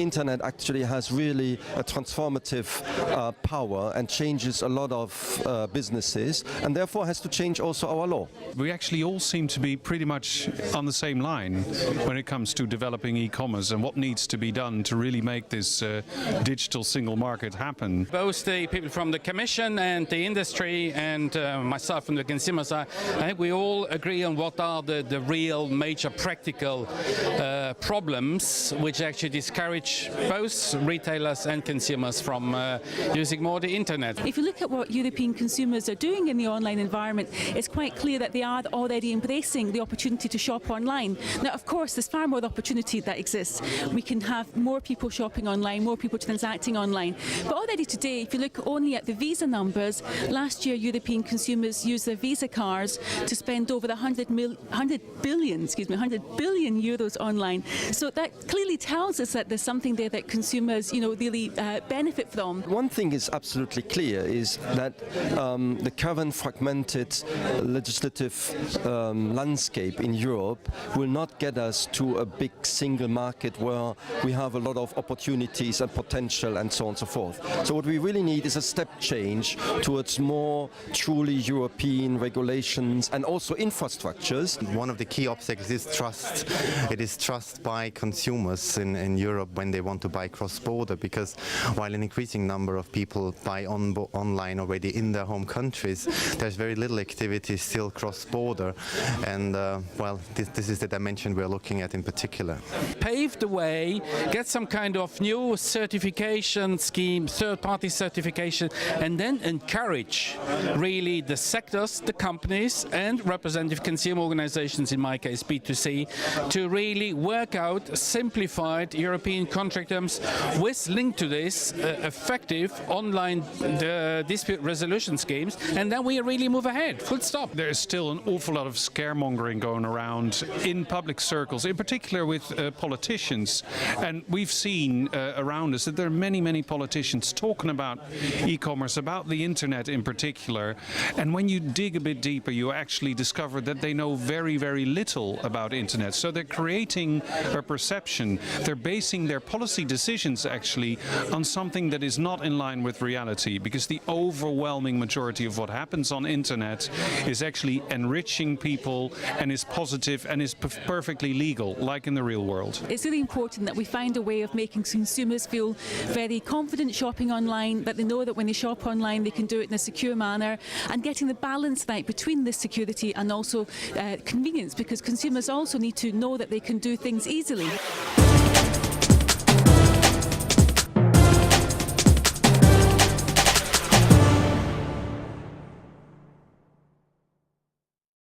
internet actually has really a transformative power and changes a lot of businesses, and therefore has to change also our law. We actually all seem to be pretty much on the same line when it comes to developing e-commerce and what needs to be done to really make this digital single market happen. Both the people from the Commission and the industry and myself from the consumer side, I think we all agree on what are the real major practical problems which actually discourage both retailers and consumers from using more the internet. If you look at what European consumers are doing in the online environment, it's quite clear that they are already embracing the opportunity to shop online. Now, of course, there's far more opportunity that exists. We can have more people shopping online, more people transacting online. But already today, if you look only at the Visa numbers, last year European consumers used their Visa cards to spend over 100 billion euros online. So that clearly tells us that there's something there that consumers, really benefit from. One thing is absolutely clear is that the current fragmented legislative landscape in Europe will not get us to a big single market where we have a lot of opportunities and potential and so on and so forth. So what we really need is a step change towards more truly European regulations and also infrastructures. One of the key obstacles is trust. It is trust by consumers in Europe when they want to buy cross-border, because while an increasing number of people buy online already in their home countries, there's very little activity still cross-border, and this is the dimension we're looking at in particular. Pave the way, get some kind of new certification scheme, third-party certification, and then encourage really the sectors, the companies and representative consumer organizations, in my case B2C, to really work out simplified European contract terms with linked to this effective online dispute resolution schemes, and then we really move ahead, full stop. There's still an awful lot of scaremongering going around in public circles, in particular with politicians, and we've seen around us that there are many politicians talking about e-commerce, about the internet in particular, and when you dig a bit deeper you actually discover that they know very little about internet. So they're creating a perception, they're basing their policy decisions actually on something that is not in line with reality, because the overwhelming majority of what happens on internet is actually enriching people and is positive and is perfectly legal, like in the real world. It's really important that we find a way of making consumers feel very confident shopping online, that they know that when they shop online they can do it in a secure manner, and getting the balance right between this security and also convenience, because consumers also need to know that they can do things easily.